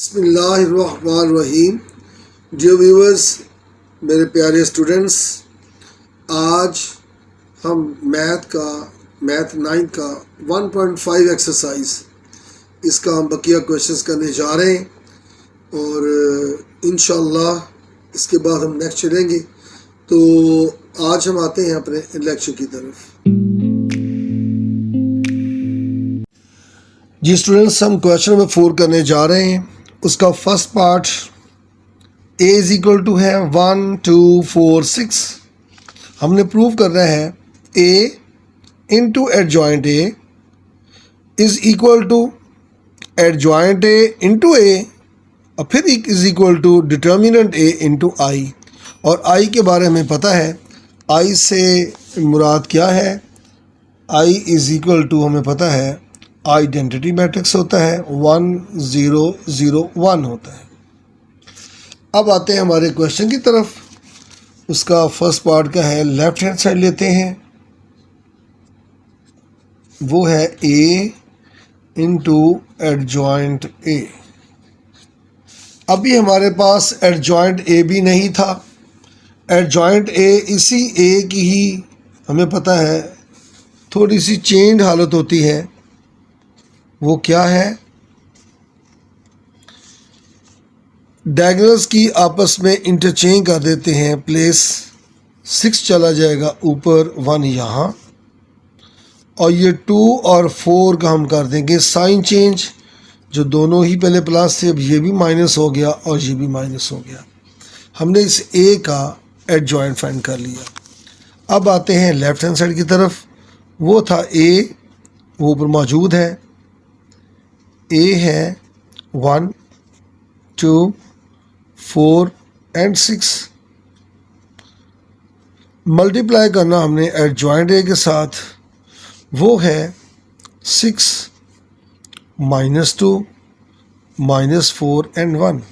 बिस्मिल्लाहिर्रहमानिर्रहीम। Dear viewers, मेरे प्यारे स्टूडेंट्स, आज हम मैथ 9 का 1.5 एक्सरसाइज इसका हम बकिया क्वेश्चंस करने जा रहे हैं और इंशाल्लाह इसके बाद हम नेक्स्ट चलेंगे। तो आज हम आते हैं अपने लेक्चर की तरफ। जी स्टूडेंट्स, हम क्वेश्चन नंबर 4 करने जा रहे हैं। उसका first part a is equal to है 1 2 4 6। हमने प्रूव करना है a into adjoint a is equal to adjoint a into a और फिर is equal to determinant a into i। और i के बारे में पता है, i से मुराद क्या है। i इज इक्वल टू हमें पता है आइडेंटिटी मैट्रिक्स होता है, 1 0 0 1 होता है। अब आते हैं हमारे क्वेश्चन की तरफ। उसका फर्स्ट पार्ट का है, लेफ्ट हैंड साइड लेते हैं, वो है a इंटू एडजॉइंट a। अभी हमारे पास एडजॉइंट a भी नहीं था। एडजॉइंट a इसी a की ही हमें पता है थोड़ी सी चेंज हालत होती है। वो क्या है, डायगोनल्स की आपस में इंटरचेंज कर देते हैं। प्लेस 6 चला जाएगा ऊपर, 1 यहाँ, और ये 2 और 4 का हम कर देंगे साइन चेंज। जो दोनों ही पहले प्लस थे, अब ये भी माइनस हो गया और ये भी माइनस हो गया। हमने इस a का एडजॉइंट फाइंड कर लिया। अब आते हैं लेफ्ट हैंड साइड की तरफ। वो था a, वो ऊपर मौजूद है। a है 1 2 4 एंड 6। मल्टीप्लाई करना हमने एडजॉइंट a के साथ, वो है 6 -2 -4 एंड 1।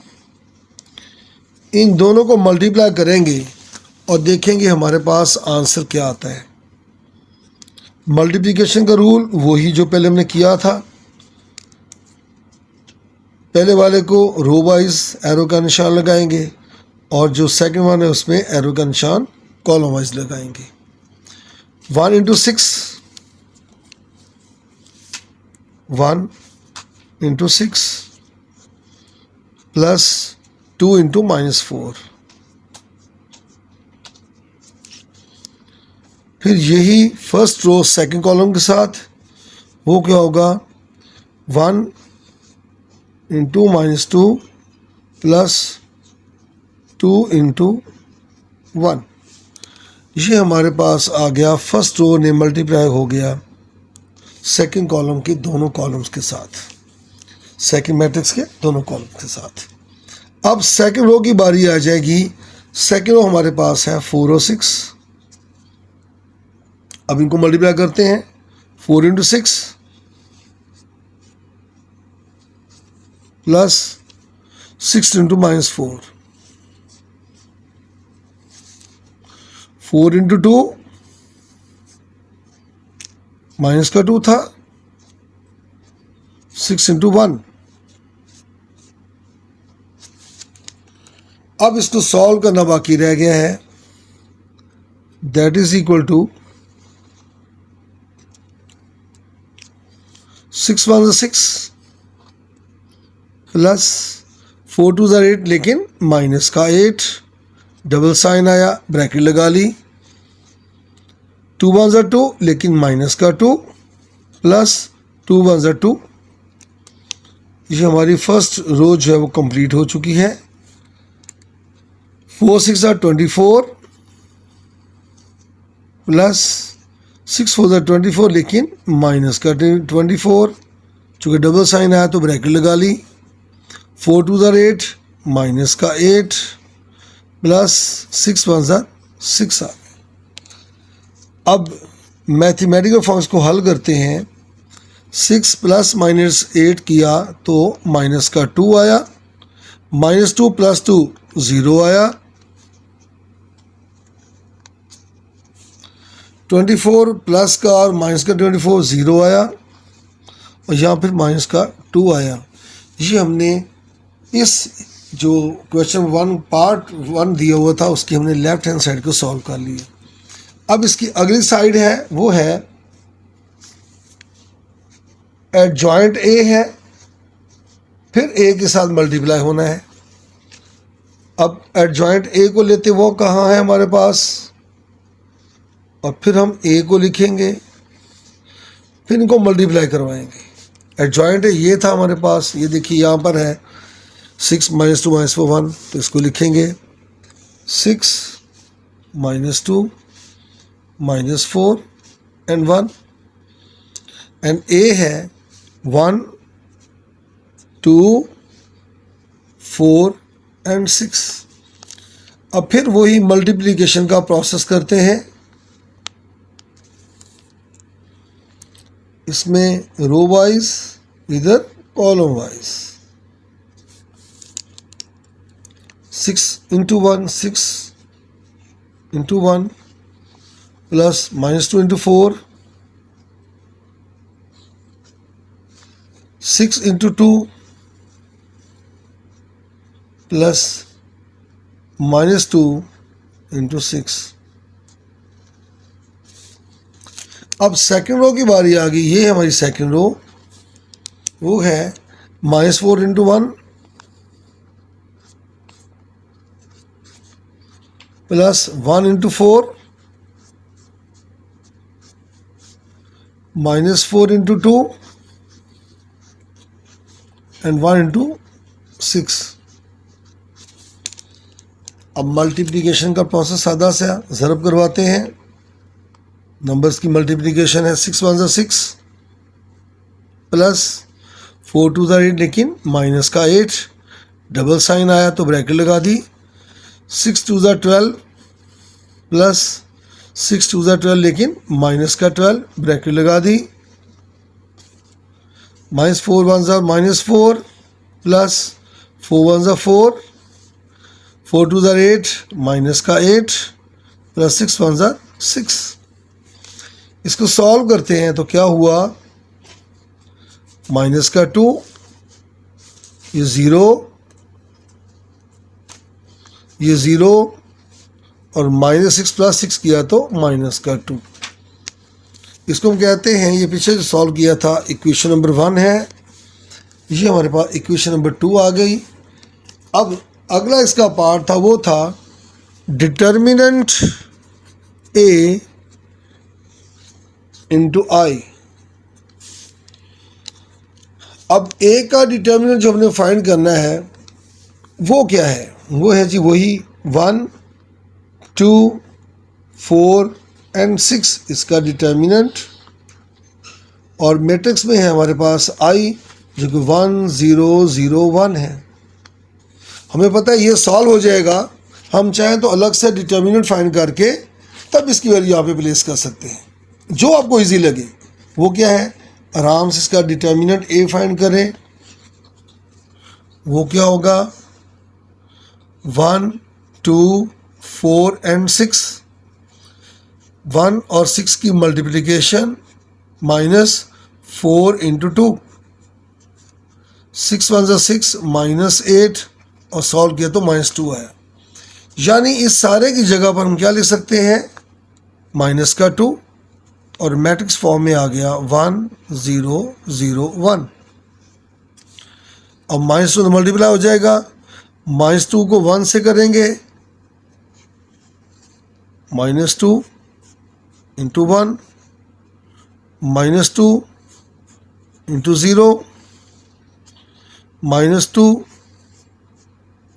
इन दोनों को मल्टीप्लाई करेंगे और देखेंगे हमारे पास आंसर क्या आता है। मल्टीप्लिकेशन का रूल वही जो पहले हमने किया था। पहले वाले को रो वाइज एरो का निशान लगाएंगे और जो सेकंड वन है उसमें एरो का निशान कॉलम वाइज लगाएंगे। 1 इंटू 6 1 इंटू 6 प्लस 2 इंटू -4। फिर यही फर्स्ट रो सेकंड कॉलम के साथ, वो क्या होगा, 1 इंटू -2 प्लस 2 इंटू 1। ये हमारे पास आ गया। फर्स्ट रो ने मल्टीप्लाई हो गया सेकंड कॉलम के दोनों कॉलम्स के साथ, सेकंड मैट्रिक्स के दोनों कॉलम के साथ। अब सेकंड रो की बारी आ जाएगी। सेकंड रो हमारे पास है 4 और 6। अब इनको मल्टीप्लाई करते हैं। 4 into 6 plus 6 into -4, 4 into 2 minus का 2 था, 6 इंटू 1। अब इसको सॉल्व करना बाकी रह गया है। That is equal to 6 1 6 plus 4 2 8, लेकिन माइनस का 8, डबल साइन आया, ब्रैकेट लगा ली। 2 1 2, लेकिन माइनस का 2 प्लस 2 1 2। ये हमारी फर्स्ट रो जो है वो कंप्लीट हो चुकी है। 4 6 24 प्लस 6 4 24, लेकिन माइनस का 24। चूँकि डबल साइन आया तो ब्रैकेट लगा ली। 4 2 8, माइनस का 8 प्लस 6 1 6 आ गया। अब मैथमेटिकल फॉर्म्स को हल करते हैं। 6 प्लस -8 किया तो माइनस का 2 आया, -2 प्लस 2 0 आया, 24 प्लस का और माइनस का 24 0 आया, और यहाँ फिर माइनस का 2 आया। ये हमने इस जो क्वेश्चन 1 पार्ट 1 दिया हुआ था उसकी हमने लेफ्ट हैंड साइड को सॉल्व कर लिया। अब इसकी अगली साइड है वो है एडजॉइंट ए है, फिर ए के साथ मल्टीप्लाई होना है। अब एडजॉइंट ए को लेते वो कहाँ है हमारे पास, और फिर हम ए को लिखेंगे, फिर इनको मल्टीप्लाई करवाएंगे। एडजॉइंट ये था हमारे पास, ये देखिए यहाँ पर है 6 - 2 - 4 1, तो इसको लिखेंगे 6 - 2 - 4 एंड 1, एंड ए है 1 2 4 एंड 6। अब फिर वही मल्टीप्लिकेशन का प्रोसेस करते हैं। इसमें रो वाइज, इधर कॉलम वाइज। 6 × 1 6 × 1 plus -2 × 4 6 × 2 plus -2 × 6। अब सेकंड रो की बारी आ गई। ये है हमारी सेकंड रो, वो है -4 × 1 प्लस 1 × 4 -4 × 2 एंड 1 × 6। अब मल्टीप्लिकेशन का प्रोसेस सादा से ज़रब करवाते हैं। नंबर्स की मल्टीप्लिकेशन है 6 1 6 प्लस 4 2 8, लेकिन माइनस का 8, डबल साइन आया तो ब्रैकेट लगा दी। 6 2 12 प्लस 6 2 12, लेकिन माइनस का 12, ब्रैकेट लगा दी। -4 1 -4 प्लस 4 1 4, 4 2 8, माइनस का 8 प्लस 6 1 6। इसको सॉल्व करते हैं तो क्या हुआ, माइनस का 2, ये 0, ये 0, और -6 प्लस 6 किया तो माइनस का 2। इसको हम कहते हैं, ये पीछे जो सॉल्व किया था इक्वेशन नंबर 1 है, ये हमारे पास इक्वेशन नंबर 2 आ गई। अब अगला इसका पार्ट था वो था डिटर्मिनेंट ए इंटू आई। अब ए का डिटर्मिनेंट जो हमने फाइंड करना है वो क्या है, वो है जी वही 1 2 4 एंड 6 इसका डिटर्मिनेंट, और मैट्रिक्स में है हमारे पास आई जो कि 1 0 0 1 है। हमें पता है ये सॉल्व हो जाएगा, हम चाहें तो अलग से डिटर्मिनेंट फाइंड करके तब इसकी वैल्यू यहाँ पे प्लेस कर सकते हैं, जो आपको इजी लगे। वो क्या है, आराम से इसका डिटर्मिनेंट ए फाइंड करें। वो क्या होगा, 1 2 4 एंड 6, 1 और 6 की मल्टीप्लिकेशन -4 × 2, 6 1 6 -8, और सॉल्व किया तो -2 आया। यानी इस सारे की जगह पर हम क्या लिख सकते हैं, माइनस का 2, और मैट्रिक्स फॉर्म में आ गया 1 0 0 1। अब -2 मल्टीप्लाई हो जाएगा, -2 को 1 से करेंगे, -2 × 1, -2 × 0, -2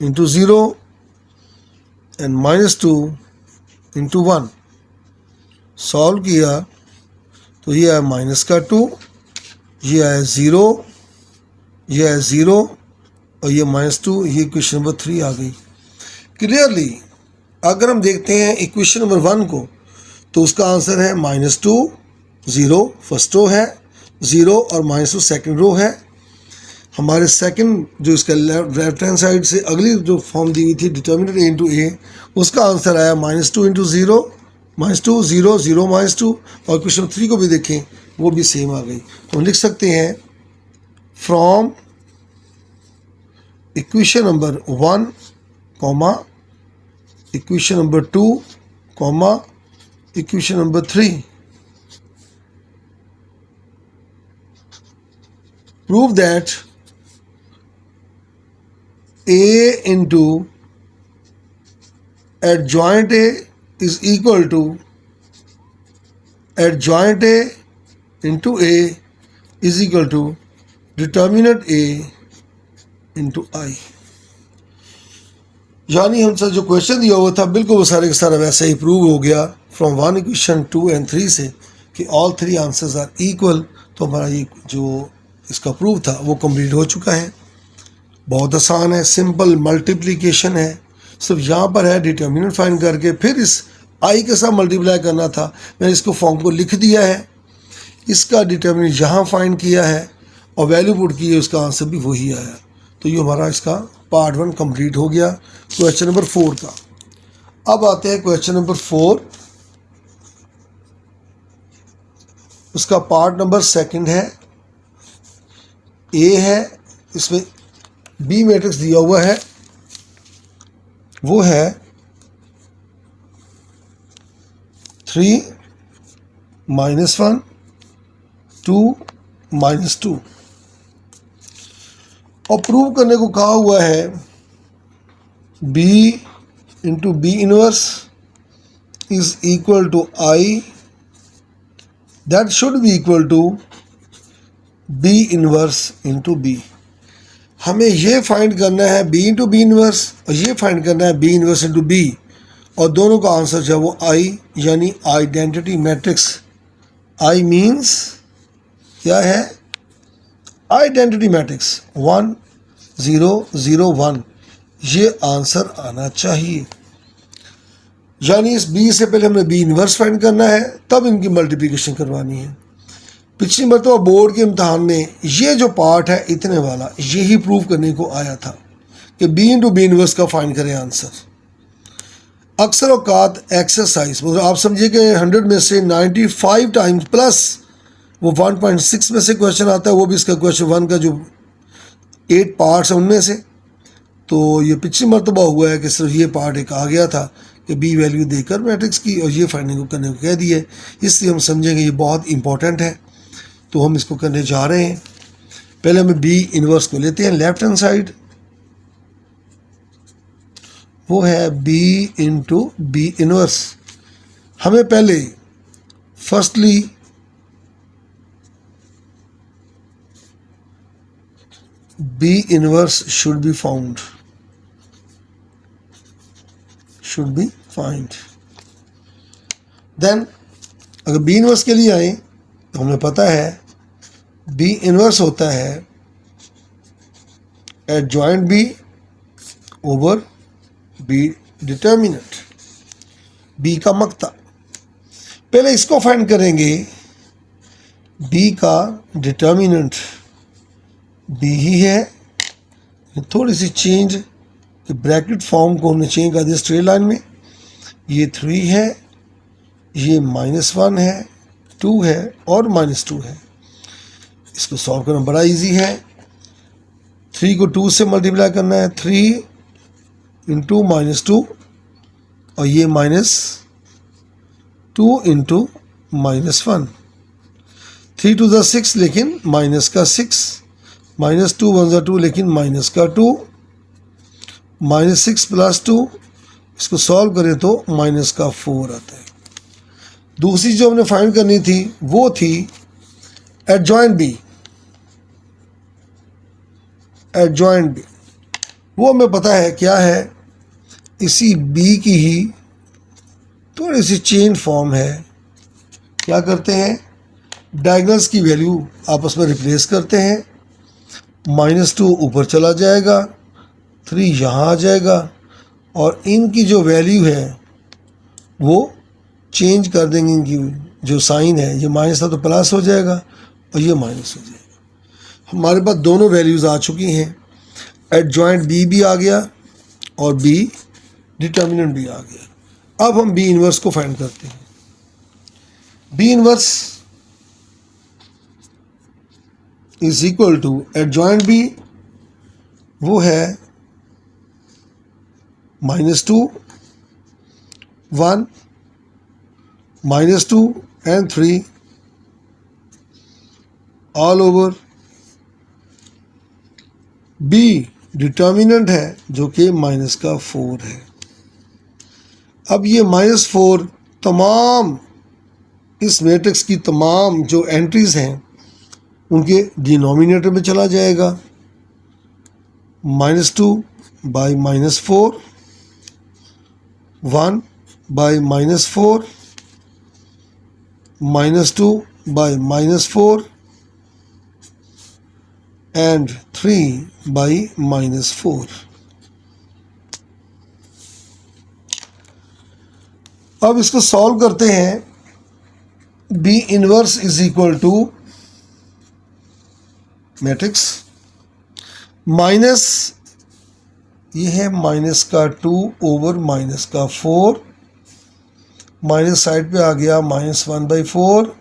× 0, एंड -2 × 1। सॉल्व किया तो ये आया माइनस का 2, ये आया 0, ये आया 0, और ये -2, ये इक्वेशन नंबर 3 आ गई। क्लियरली अगर हम देखते हैं इक्वेशन नंबर 1 को तो उसका आंसर है -2 0 फर्स्ट रो है, 0 और -2 सेकंड रो है। हमारे सेकंड जो इसका लेफ्ट हैंड साइड से अगली जो फॉर्म दी हुई थी डिटर्मिनेंट ए इंटू ए, उसका आंसर आया -2 × 0, -2 0 0 -2, और क्वेश्चन 3 को भी देखें वो भी सेम आ गई। तो हम लिख सकते हैं from equation number 1 comma equation number 2 comma equation number 3. Prove that A into adjoint A is equal to adjoint A into A is equal to determinant A into I. यानी हमसे जो क्वेश्चन दिया हुआ था बिल्कुल वो सारे का सारा वैसे ही प्रूव हो गया फ्रॉम 1 इक्वेशन 2 एंड 3 से कि ऑल 3 आंसर्स आर इक्वल. तो हमारा ये जो इसका प्रूफ था वो कंप्लीट हो चुका है. बहुत आसान है, सिंपल मल्टीप्लिकेशन है. सिर्फ यहाँ पर है डिटर्मिनेंट फाइंड करके फिर इस आई के साथ मल्टीप्लाई करना था. मैंने इसको फॉर्म को लिख दिया है, इसका डिटर्मिनेंट यहाँ फाइंड किया है और वैल्यू पुट की है, उसका आंसर भी वही आया. तो ये हमारा इसका पार्ट 1 कंप्लीट हो गया क्वेश्चन नंबर 4 का. अब आते हैं क्वेश्चन नंबर 4. उसका पार्ट नंबर 2 है. ए है, इसमें बी मैट्रिक्स दिया हुआ है, वो है 3 -1 2 -2 और प्रूव करने को कहा हुआ है B into B inverse is equal to I that should be equal to B inverse into B. हमें ये फाइंड करना है B इंटू बी इनवर्स और ये फाइंड करना है B इनवर्स इंटू बी, और दोनों का आंसर जो है वो आई यानी आइडेंटिटी मैट्रिक्स. आई मीन्स क्या है? Identity matrix 1 0 0 1. ये आंसर आना चाहिए. यानी इस B से पहले हमें B इनवर्स फाइंड करना है, तब इनकी मल्टीप्लिकेशन करवानी है. पिछली मरतबा बोर्ड के इम्तहान में ये जो पार्ट है इतने वाला यही प्रूव करने को आया था कि B इंटू बी इनवर्स का फाइंड करें आंसर. अक्सर औकात एक्सरसाइज मतलब आप समझिए कि 100 में से 95 टाइम्स प्लस वो 1.6 में से क्वेश्चन आता है, वो भी इसका क्वेश्चन 1 का जो 8 पार्ट्स हैं उनमें से. तो ये पिछली मरतबा हुआ है कि सिर्फ ये पार्ट एक आ गया था कि बी वैल्यू देकर मैट्रिक्स की और ये फाइंडिंग को करने को कह दिए. इसलिए हम समझेंगे ये बहुत इंपॉर्टेंट है, तो हम इसको करने जा रहे हैं. पहले हमें बी इनवर्स को लेते हैं लेफ्ट हैंड साइड, वो है बी इंटू बी इनवर्स. हमें पहले firstly B inverse should be found. Then अगर B inverse के लिए आए तो हमें पता है B inverse होता है adjoint B over B determinant. B का मक्ता. पहले इसको फाइंड करेंगे. B का डिटर्मिनेंट B ही है. थोड़ी सी चेंज कि ब्रैकेट फॉर्म को हमने चेंज कर दिया स्ट्रेट लाइन में. ये 3 है, ये -1 है, 2 है और -2 है. इसको सॉल्व करना बड़ा इजी है. 3 को 2 से मल्टीप्लाई करना है, 3 इंटू -2 और ये -2 इंटू -1. 3 टू द 6 लेकिन माइनस का 6, -2 1 2 लेकिन माइनस का 2, -6 + 2. इसको सॉल्व करें तो माइनस का 4 आता है. दूसरी जो हमने फाइंड करनी थी वो थी एडजॉइंट बी. एडजॉइंट बी वो हमें पता है क्या है, इसी बी की ही थोड़ी सी चेन फॉर्म है. क्या करते हैं, डायगोनल्स की वैल्यू आपस में रिप्लेस करते हैं. -2 ऊपर चला जाएगा, 3 यहाँ आ जाएगा और इनकी जो वैल्यू है वो चेंज कर देंगे. इनकी जो साइन है, ये माइनस था तो प्लस हो जाएगा और ये माइनस हो जाएगा. हमारे पास दोनों वैल्यूज़ आ चुकी हैं. एडजॉइंट बी भी आ गया और बी डिटर्मिनेंट भी आ गया. अब हम बी इनवर्स को फाइंड करते हैं. B inverse is equal to adjoint B, वो है -2, 1, -2 and 3 all over. B determinant है जो कि -4 है। अब ये -4 तमाम इस मैट्रिक्स की तमाम जो एंट्रीज हैं उनके डिनोमिनेटर में चला जाएगा। -2 by -4, 1 by -4, -2 by -4 and 3 by -4। अब इसको सॉल्व करते हैं। B inverse is equal to matrix minus, ये है -2 ओवर -4, माइनस साइड पे आ गया -1/4,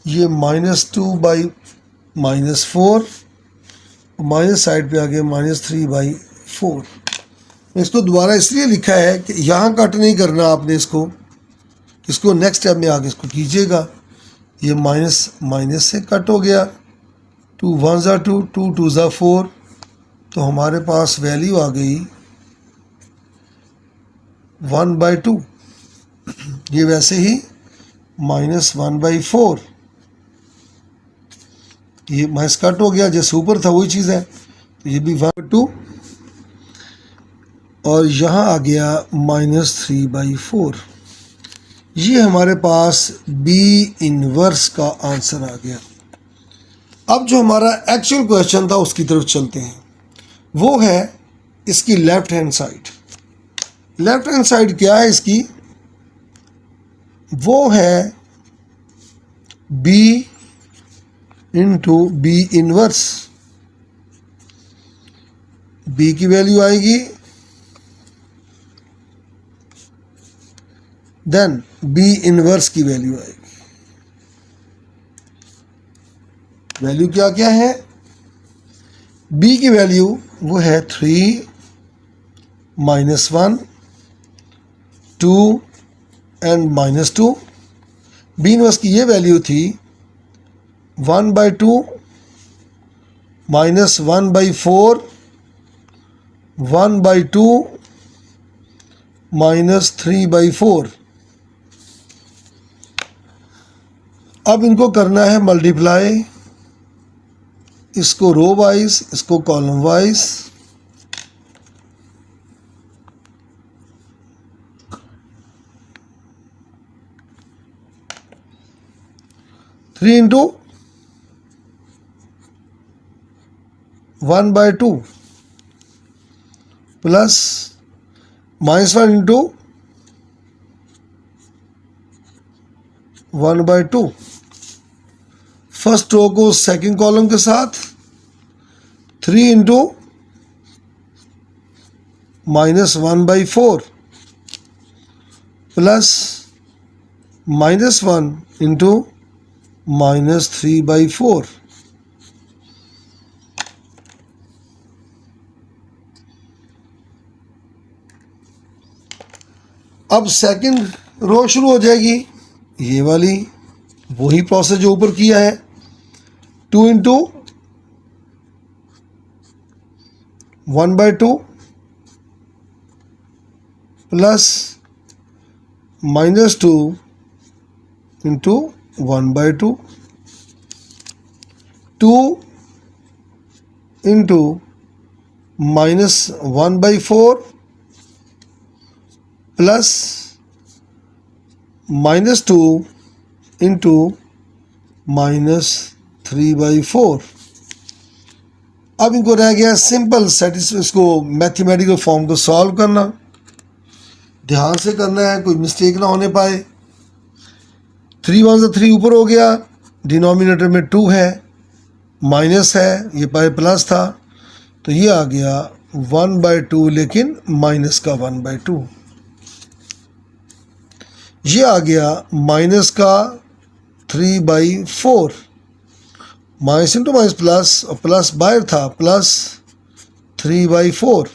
ये -2 बाई -4, माइनस साइड पे आ गया -3/4। इसको दोबारा इसलिए लिखा है कि यहाँ कट नहीं करना आपने, इसको नेक्स्ट स्टेप में आगे इसको कीजिएगा। ये माइनस से कट हो गया, 2 1 ज़ा 2, 2 2 ज़ा 4, तो हमारे पास वैल्यू आ गई 1/2। ये वैसे ही -1/4, ये माइनस कट हो गया, जैसे ऊपर था वही चीज़ है, तो ये भी 1/2 और यहाँ आ गया -3/4। ये हमारे पास बी इनवर्स का आंसर आ गया। अब जो हमारा एक्चुअल क्वेश्चन था उसकी तरफ चलते हैं। वो है इसकी left hand side. Left hand side क्या है इसकी? वो है B into B inverse. B की वैल्यू आएगी, देन बी इनवर्स की वैल्यू आएगी। वैल्यू क्या क्या है? बी की वैल्यू वो है 3 -1 2 एंड -2। बी इनवर्स की ये वैल्यू थी 1/2 -1/4 1/2 -3/4। अब इनको करना है मल्टीप्लाई, इसको रो वाइज, इसको column wise. Three into 1/2 plus -1 into 1/2। First row को सेकंड कॉलम के साथ, 3 इंटू -1/4 प्लस -1 इंटू -3/4। अब सेकंड रो शुरू हो जाएगी, ये वाली वही प्रोसेस जो ऊपर किया है। 2 into 1/2 plus -2 into 1/2, 2 into -1/4 plus -2 into -3/4। अब इनको रह गया सिंपल इसको मैथमेटिकल फॉर्म को सॉल्व करना। ध्यान से करना है, कोई मिस्टेक ना होने पाए। 3 1 ज़ा 3 ऊपर हो गया, डिनोमिनेटर में 2 है, माइनस है, ये पाए प्लस था, तो ये आ गया 1/2, लेकिन माइनस का 1/2। ये आ गया माइनस का 3/4। माइनस इंटू माइनस प्लस, और प्लस बाहर था, प्लस 3/4।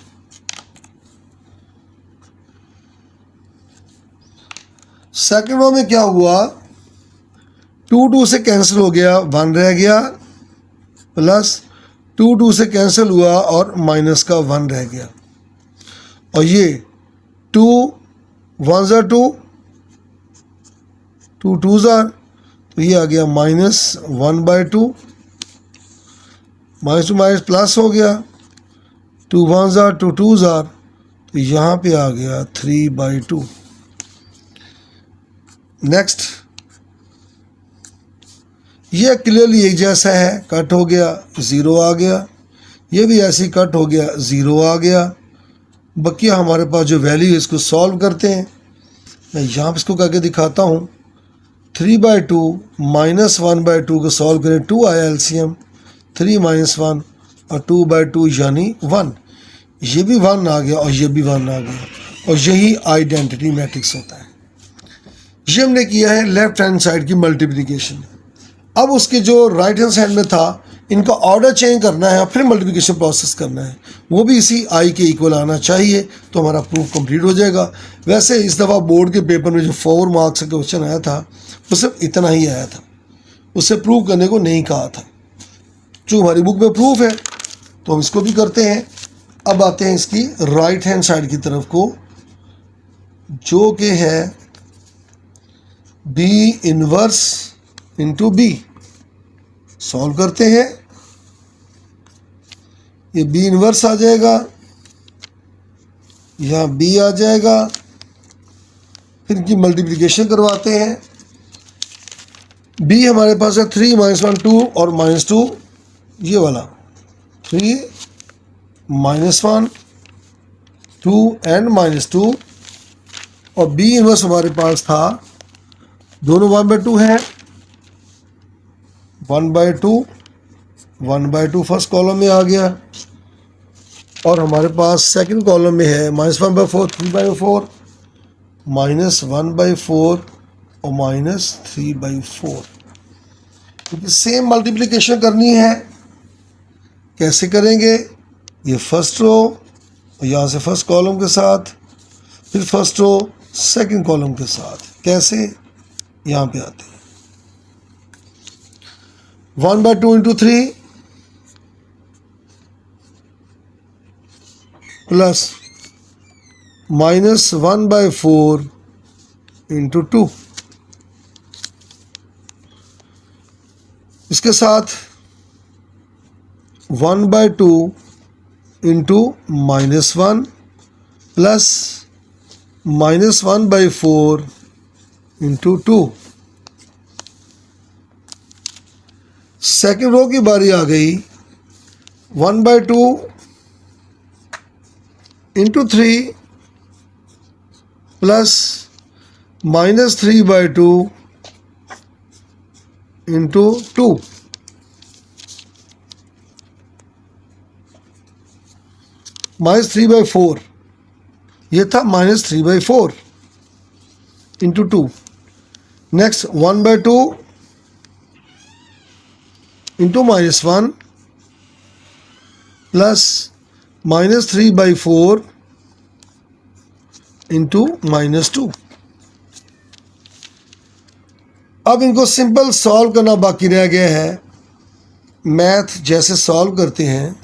सेकंड रो में क्या हुआ, 2 से कैंसिल हो गया, 1 रह गया, प्लस 2 से कैंसिल हुआ और माइनस का 1 रह गया, और ये 2 1 are 2, 2 2s are, तो ये आ गया -1/2, -2 माइनस प्लस हो गया, 2 1s are 2 2s are, तो यहाँ पे आ गया 3/2। नेक्स्ट, ये क्लियरली एक जैसा है, कट हो गया, 0 आ गया, ये भी ऐसे ही कट हो गया, 0 आ गया। बकिया हमारे पास जो वैल्यू है इसको सॉल्व करते हैं। मैं यहाँ पे इसको करके दिखाता हूँ। 3/2 -1/2 को सॉल्व करें, 2 आया एलसीएम, 3 - 1 और 2/2 यानी 1, ये भी 1 आ गया और ये भी 1 आ गया, और यही आइडेंटिटी मैट्रिक्स होता है। ये हमने किया है लेफ्ट हैंड साइड की मल्टीप्लिकेशन। अब उसके जो राइट हैंड साइड में था, इनका ऑर्डर चेंज करना है और फिर मल्टीप्लिकेशन प्रोसेस करना है, वो भी इसी आई के इक्वल आना चाहिए, तो हमारा प्रूफ कंप्लीट हो जाएगा। वैसे इस दफ़ा बोर्ड के पेपर में जो 4 मार्क्स का क्वेश्चन आया था वो सिर्फ इतना ही आया था, उससे प्रूव करने को नहीं कहा था। जो हमारी बुक में प्रूफ है तो हम इसको भी करते हैं। अब आते हैं इसकी राइट हैंड साइड की तरफ को, जो कि है B inverse into B. Solve करते हैं, ये बी इनवर्स आ जाएगा, यहाँ बी आ जाएगा, फिर इनकी मल्टीप्लिकेशन करवाते हैं। बी हमारे पास है 3 - 1 2 और -2, ये वाला 3 - 1 2 एंड -2, और बी इनवर्स हमारे पास था, दोनों 1/2 है, 1/2 1/2 फर्स्ट कॉलम में आ गया, और हमारे पास सेकंड कॉलम में है -1/4 3/4 -1/4 और -3/4। क्योंकि सेम मल्टीप्लिकेशन करनी है, कैसे करेंगे, ये फर्स्ट रो और यहाँ से फर्स्ट कॉलम के साथ, फिर फर्स्ट रो सेकंड कॉलम के साथ, कैसे, यहाँ पे आते हैं। 1/2 इंटू 3 प्लस -1/4 इंटू 2, इसके साथ 1/2 into -1 plus -1/4 into 2। Second row की बारी आ गई, 1/2 इंटू 3 प्लस -3/2 इंटू 2। -3/4, ये था -3/4 into 2। Next 1/2 into -1 plus -3/4 into -2। अब इनको सिंपल सॉल्व करना बाकी रह गया है। मैथ जैसे सॉल्व करते हैं,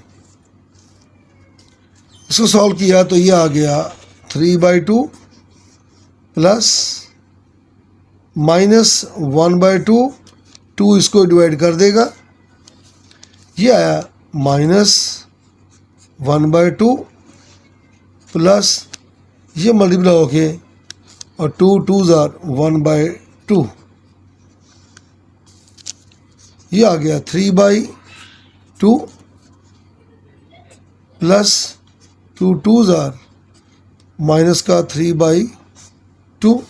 इसको सॉल्व किया तो ये आ गया 3/2 प्लस -1/2, 2 इसको डिवाइड कर देगा, ये आया -1/2 प्लस ये मल्टीप्लाई होके, और 2 2s are 1/2, ये आ गया 3/2 प्लस 2 2s are माइनस का 3/2,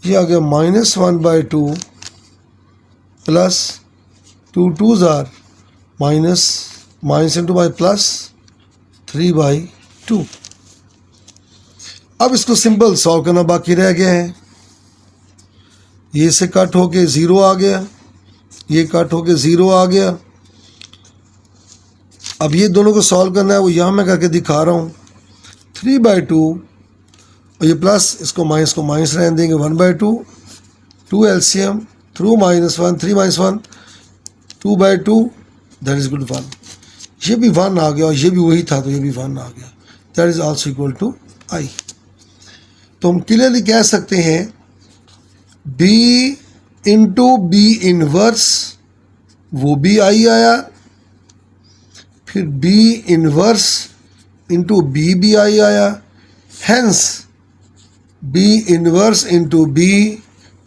ये आ गया -1/2 plus 2 2s are minus into by plus 3/2। अब इसको सिंपल सॉल्व करना बाकी रह गया है। ये से कट होके 0 आ गया, ये कट होके 0 आ गया। अब ये दोनों को सॉल्व करना है, वो यहाँ मैं करके दिखा रहा हूँ। 3/2 और ये प्लस इसको माइनस रहने देंगे 1/2 2 LCM through -1 3 -1 2/2 that is equal to 1। ये भी 1 आ गया और ये भी वही था तो ये भी 1 आ गया, that is also equal to I। तो हम क्लियरली कह सकते हैं B इंटू B इनवर्स वो भी I आया, फिर B इनवर्स इंटू B भी I आया, hence B inverse into B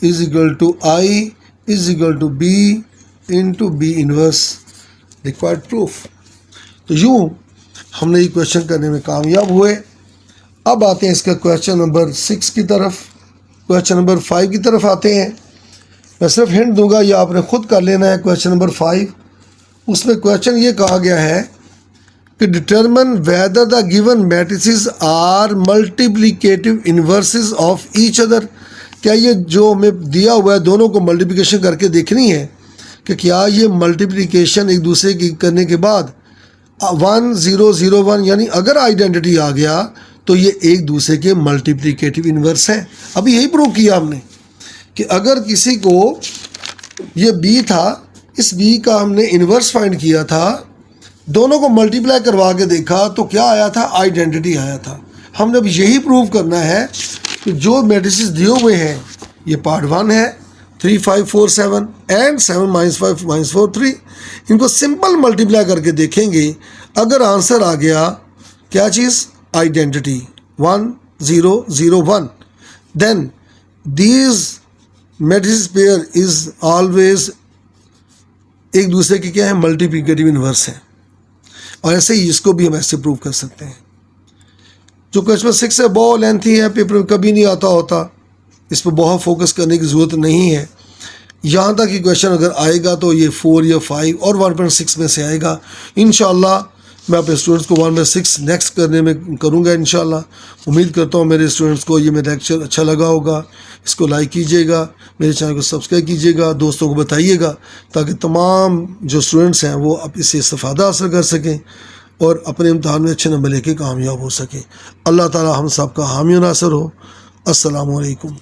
is equal to I is equal to B into B inverse required proof. तो यूँ हमने ये क्वेश्चन करने में कामयाब हुए। अब आते हैं इसका क्वेश्चन नंबर 6 की तरफ, क्वेश्चन नंबर 5 की तरफ आते हैं। मैं सिर्फ हिंट दूंगा, ये आपने खुद कर लेना है। क्वेश्चन नंबर 5, उसमें क्वेश्चन ये कहा गया है कि determine whether the given matrices are multiplicative inverses of each other. क्या ये जो हमें दिया हुआ है दोनों को मल्टीप्लिकेशन करके देखनी है कि क्या ये मल्टीप्लिकेशन एक दूसरे की करने के बाद 1 0 0 1 यानी अगर आइडेंटिटी आ गया तो ये एक दूसरे के मल्टीप्लिकेटिव इन्वर्स हैं। अभी यही प्रूव किया हमने कि अगर किसी को ये B था, इस B का हमने इन्वर्स फाइंड किया था, दोनों को मल्टीप्लाई करवा के देखा तो क्या आया था, आइडेंटिटी आया था। हमने अब यही प्रूव करना है कि जो मैट्रिसेस दिए हुए हैं ये पार्ट 1 है 3 5 4 7 एंड 7 -5 -4 3, इनको सिंपल मल्टीप्लाई करके देखेंगे। अगर आंसर आ गया क्या चीज़, identity 1 0 0 1, then these matrices pair is always एक दूसरे के क्या है, मल्टीप्लिकेटिव इन्वर्स है। और ऐसे ही इसको भी हम ऐसे प्रूव कर सकते हैं। जो क्वेश्चन 6 है बहुत लेंथी है, पेपर में कभी नहीं आता होता, इस पर बहुत फोकस करने की ज़रूरत नहीं है। यहाँ तक कि क्वेश्चन अगर आएगा तो ये 4 या 5 और 1.6 में से आएगा। इंशाल्लाह मैं अपने स्टूडेंट्स को 1/6 नेक्स्ट करने में करूँगा इंशाल्लाह। उम्मीद करता हूँ मेरे स्टूडेंट्स को ये मेरा लेक्चर अच्छा लगा होगा। इसको लाइक कीजिएगा, मेरे चैनल को सब्सक्राइब कीजिएगा, दोस्तों को बताइएगा ताकि तमाम जो स्टूडेंट्स हैं वो अब इससे इस्तेफ़ादा हासिल कर सकें और अपने इम्तहान में अच्छे नंबर लेके कामयाब हो सकें। अल्लाह ताला हम सब का हामी नासर हो। अस्सलामु अलैकुम।